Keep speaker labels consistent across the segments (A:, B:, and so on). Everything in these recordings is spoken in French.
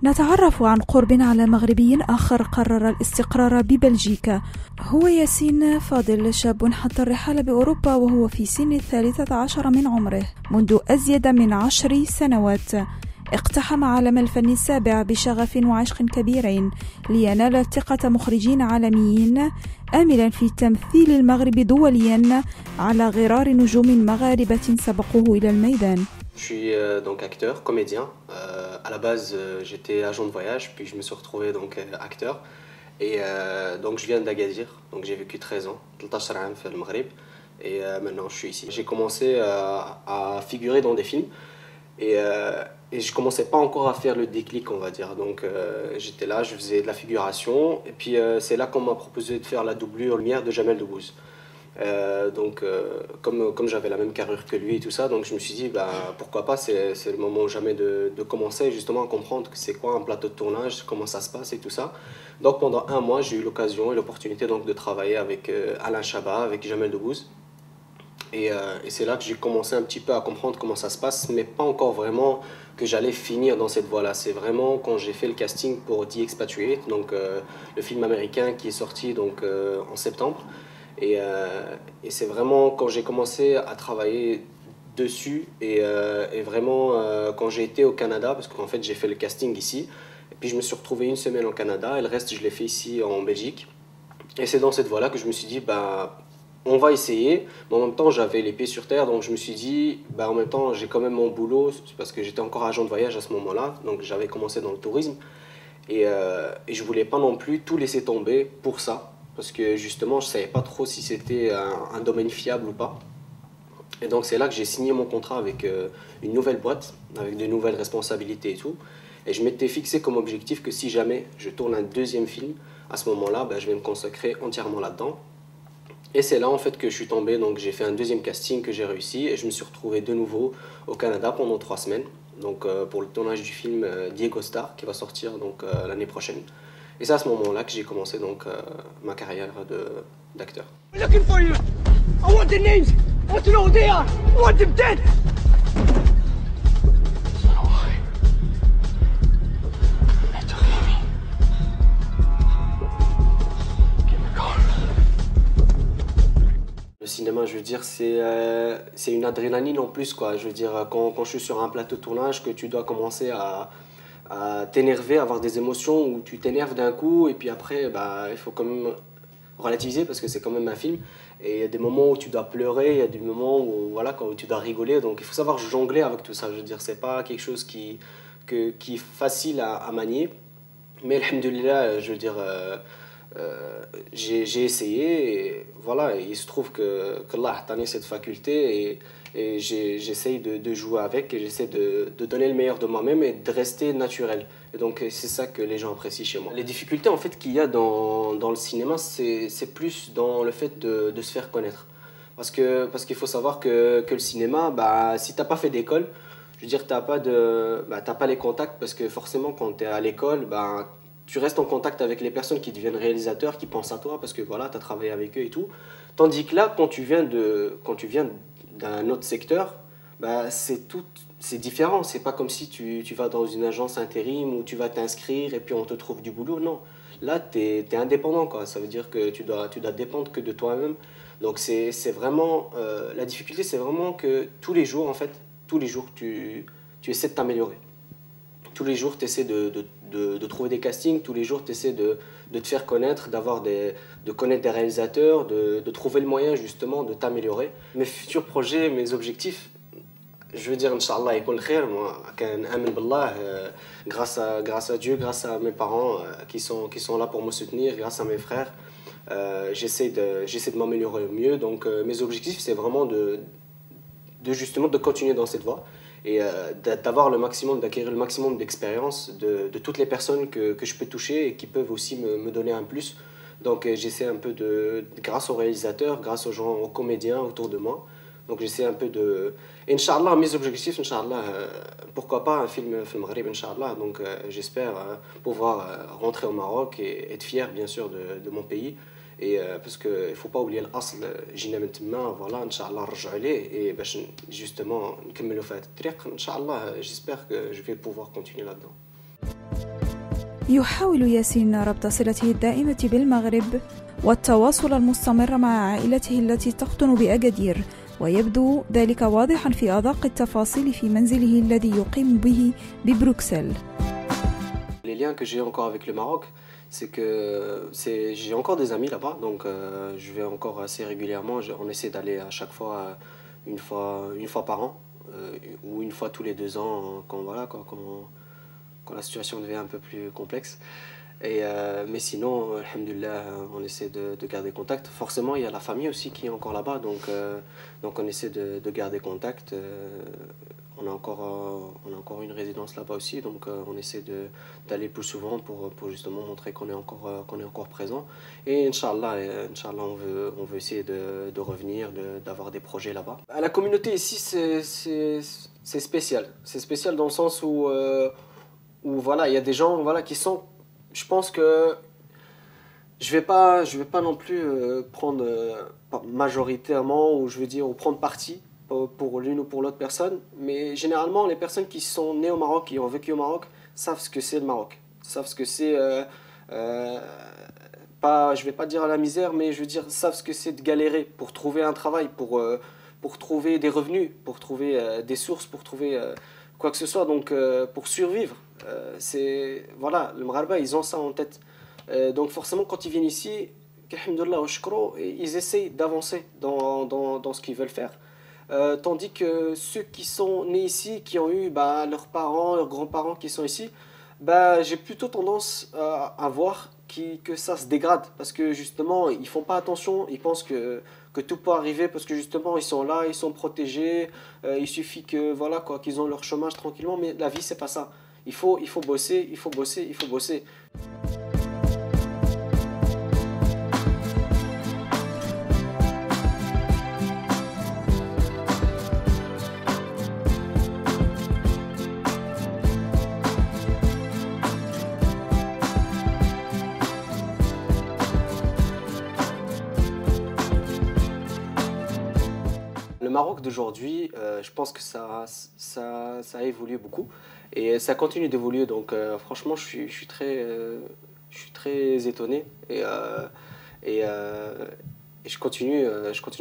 A: نتعرف عن قرب على مغربي آخر قرر الاستقرار ببلجيكا. هو ياسين فاضل، شاب حط الرحال بأوروبا وهو في سن 13 من عمره. منذ أزيد من 10 سنوات اقتحم عالم الفن السابع بشغف وعشق كبيرين لينال ثقة مخرجين عالميين، آملا في تمثيل المغرب دوليا على غرار نجوم مغاربة سبقوه إلى الميدان.
B: Je suis donc acteur, comédien. À la base, j'étais agent de voyage, puis je me suis retrouvé donc acteur. Et donc je viens d'Agadir, donc j'ai vécu 13 ans, 13 عام في المغرب, et maintenant je suis ici. J'ai commencé à figurer dans des films et je commençais pas encore à faire le déclic, on va dire. Donc j'étais là, je faisais de la figuration, et puis c'est là qu'on m'a proposé de faire la doublure lumière de Jamel Debbouze. Comme j'avais la même carrure que lui et tout ça, donc je me suis dit pourquoi pas, c'est le moment jamais de commencer justement à comprendre c'est quoi un plateau de tournage, comment ça se passe et tout ça. Donc pendant un mois j'ai eu l'occasion et l'opportunité donc de travailler avec Alain Chabat, avec Jamel Debbouze, et c'est là que j'ai commencé un petit peu à comprendre comment ça se passe, mais pas encore vraiment que j'allais finir dans cette voie là. C'est vraiment quand j'ai fait le casting pour The Expatriate, donc le film américain qui est sorti donc en septembre. Et c'est vraiment quand j'ai commencé à travailler dessus et vraiment quand j'ai été au Canada, parce qu'en fait j'ai fait le casting ici, et puis je me suis retrouvé une semaine au Canada et le reste je l'ai fait ici en Belgique. Et c'est dans cette voie-là que je me suis dit on va essayer, mais en même temps j'avais les pieds sur terre, donc je me suis dit en même temps j'ai quand même mon boulot, parce que j'étais encore agent de voyage à ce moment-là, donc j'avais commencé dans le tourisme, et je voulais pas non plus tout laisser tomber pour ça. Parce que justement, je ne savais pas trop si c'était un domaine fiable ou pas. Et donc c'est là que j'ai signé mon contrat avec une nouvelle boîte, avec de nouvelles responsabilités et tout. Et je m'étais fixé comme objectif que si jamais je tourne un deuxième film, à ce moment-là, je vais me consacrer entièrement là-dedans. Et c'est là en fait que je suis tombé, donc j'ai fait un deuxième casting que j'ai réussi, et je me suis retrouvé de nouveau au Canada pendant 3 semaines, donc pour le tournage du film Diego Star, qui va sortir donc l'année prochaine. Et c'est à ce moment-là que j'ai commencé donc ma carrière d'acteur.
C: Looking for you. I want the names. I want to know who they are. I want them dead.
B: Le cinéma, je veux dire, c'est une adrénaline en plus, quoi. Je veux dire, quand je suis sur un plateau de tournage, que tu dois commencer à t'énerver, avoir des émotions où tu t'énerves d'un coup, et puis après il faut quand même relativiser parce que c'est quand même un film, et il y a des moments où tu dois pleurer, il y a des moments où quand tu dois rigoler, donc il faut savoir jongler avec tout ça. Je veux dire, c'est pas quelque chose qui est facile à manier, mais alhamdoulilah, je veux dire, j'ai essayé, et voilà, et il se trouve que Allah a donné cette faculté, et j'essaye de jouer avec, et j'essaie de donner le meilleur de moi-même et de rester naturel. Et donc c'est ça que les gens apprécient chez moi. Les difficultés en fait qu'il y a dans le cinéma, c'est plus dans le fait de se faire connaître. Parce qu'il faut savoir que le cinéma, si t'as pas fait d'école, je veux dire, t'as pas les contacts, parce que forcément quand tu es à l'école, tu restes en contact avec les personnes qui deviennent réalisateurs, qui pensent à toi, parce que voilà, tu as travaillé avec eux et tout. Tandis que là, quand tu viens d'un autre secteur, c'est différent. C'est pas comme si tu vas dans une agence intérim où tu vas t'inscrire et puis on te trouve du boulot. Non, là, tu es indépendant, quoi. Ça veut dire que tu dois dépendre que de toi-même. Donc c'est vraiment... la difficulté, c'est vraiment que tous les jours, tu essaies de t'améliorer. Tous les jours, tu essaies de trouver des castings, tous les jours, tu essaies de te faire connaître, de connaître des réalisateurs, de trouver le moyen justement de t'améliorer. Mes futurs projets, mes objectifs, je veux dire, Inch'Allah, يكون خير. Moi, كنآمن بالله, grâce à Dieu, grâce à mes parents qui sont là pour me soutenir, grâce à mes frères, j'essaie de m'améliorer au mieux. Donc mes objectifs, c'est vraiment justement de continuer dans cette voie, et d'acquérir le maximum d'expérience de toutes les personnes que je peux toucher et qui peuvent aussi me donner un plus. Donc j'essaie un peu grâce aux réalisateurs, grâce aux gens, aux comédiens autour de moi. Donc j'essaie un peu Inch'Allah, mes objectifs, Inch'Allah, pourquoi pas un film Maghreb, Inch'Allah. Donc j'espère pouvoir rentrer au Maroc et être fier bien sûr de mon pays. Et parce qu'il ne faut pas oublier l'asl, جينا من تما, voilà, Inch'Allah نرجعوا عليه, et باش justement نكملوا في هذا الطريق, Inch'Allah, j'espère que je vais pouvoir continuer là-dedans.
A: يحاول ياسين ربط صلته الدائمة بالمغرب والتواصل المستمر مع عائلته التي تقطن بأكادير، ويبدو ذلك واضحا في أدق التفاصيل في منزله الذي يقيم به ببروكسل.
B: Les liens que j'ai encore avec le Maroc, c'est que j'ai encore des amis là-bas, donc je vais encore assez régulièrement. On essaie d'aller à chaque fois une fois par an ou une fois tous les 2 ans quand la situation devient un peu plus complexe. Mais sinon, alhamdoulilah, on essaie de garder contact. Forcément, il y a la famille aussi qui est encore là-bas, donc on essaie de garder contact. On a encore une résidence là-bas aussi, donc on essaie d'aller plus souvent pour justement montrer qu'on est encore présent. Et Inch'Allah, on veut essayer de revenir, d'avoir des projets là-bas. La communauté ici, c'est spécial. C'est spécial dans le sens où voilà, il y a des gens qui sont... Je pense que je vais pas non plus prendre majoritairement, ou je veux dire, ou prendre parti pour l'une ou pour l'autre personne, mais généralement les personnes qui sont nées au Maroc, qui ont vécu au Maroc, savent ce que c'est le Maroc, savent ce que c'est, je vais pas dire à la misère, mais je veux dire, savent ce que c'est de galérer pour trouver un travail, pour trouver des revenus, pour trouver des sources, pour trouver quoi que ce soit, donc pour survivre. Voilà, le Maghreba, ils ont ça en tête. Donc forcément, quand ils viennent ici, ils essayent d'avancer dans ce qu'ils veulent faire. Tandis que ceux qui sont nés ici, qui ont eu leurs parents, leurs grands-parents qui sont ici, j'ai plutôt tendance à voir que ça se dégrade. Parce que justement, ils ne font pas attention, ils pensent que tout peut arriver parce que justement, ils sont là, ils sont protégés, il suffit qu'ils ont leur chômage tranquillement, mais la vie, c'est pas ça. Il faut bosser, il faut bosser, il faut bosser. Le Maroc d'aujourd'hui, je pense que ça a évolué beaucoup et ça continue d'évoluer. Donc franchement, je suis très étonné et je continue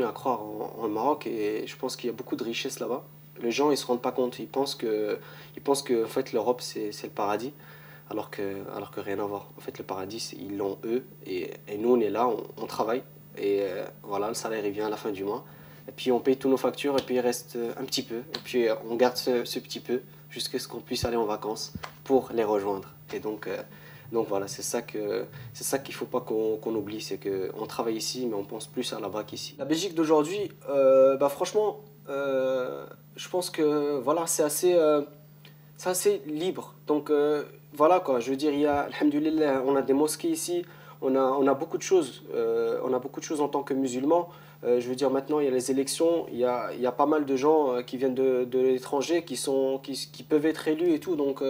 B: à croire en Maroc, et je pense qu'il y a beaucoup de richesses là-bas. Les gens, ils se rendent pas compte. Ils pensent que en fait l'Europe c'est le paradis, alors que rien à voir. En fait, le paradis, ils l'ont eux, et nous on est là, on travaille, et voilà, le salaire il vient à la fin du mois. Et puis on paye tous nos factures, et puis il reste un petit peu. Et puis on garde ce petit peu jusqu'à ce qu'on puisse aller en vacances pour les rejoindre. Et donc voilà, c'est ça qu'il ne faut pas qu'on oublie, c'est qu'on travaille ici, mais on pense plus à là-bas qu'ici. La Belgique d'aujourd'hui, franchement, je pense que voilà, c'est assez libre. Donc voilà quoi, je veux dire, alhamdoulilah, on a des mosquées ici. On a beaucoup de choses. On a beaucoup de choses en tant que musulmans. Je veux dire, maintenant, il y a les élections. Il y a pas mal de gens qui viennent de l'étranger, qui peuvent être élus et tout. Donc,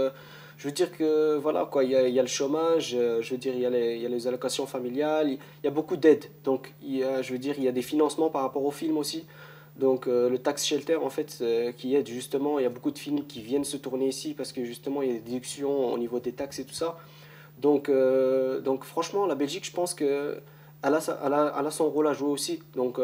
B: je veux dire que, voilà, quoi, il y a le chômage. Je veux dire, il y a les allocations familiales. Il y a beaucoup d'aides. Donc, je veux dire, il y a des financements par rapport aux films aussi. Donc, le tax shelter, en fait, qui aide justement. Il y a beaucoup de films qui viennent se tourner ici parce que, justement, il y a des déductions au niveau des taxes et tout ça. Donc franchement, la Belgique, je pense qu'elle a son rôle à jouer aussi. Donc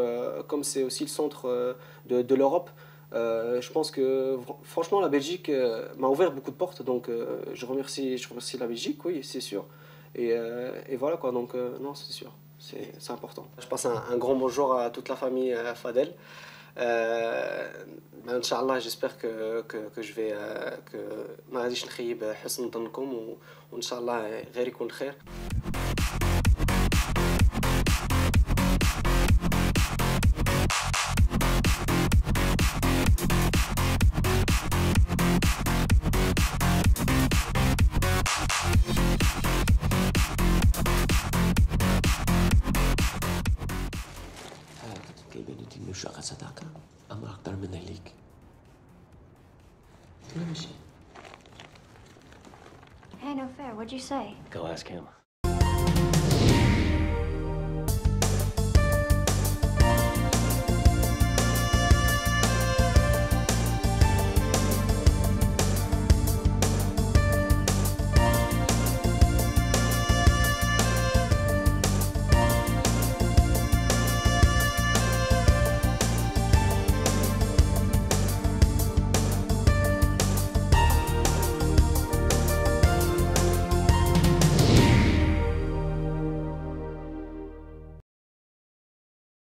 B: comme c'est aussi le centre de l'Europe, je pense que franchement, la Belgique m'a ouvert beaucoup de portes. Donc je remercie la Belgique, oui, c'est sûr. Et voilà quoi, donc non, c'est sûr, c'est important. Je passe un grand bonjour à toute la famille Fadel. Inch'Allah, j'espère que je vais ما غاديش نخيب حسن ظنكم, وإن شاء الله غير يكون الخير.
D: شقة صداقة أما أكتر من ذلك.
E: Hey, no fair. What'd you say?
D: Go ask him.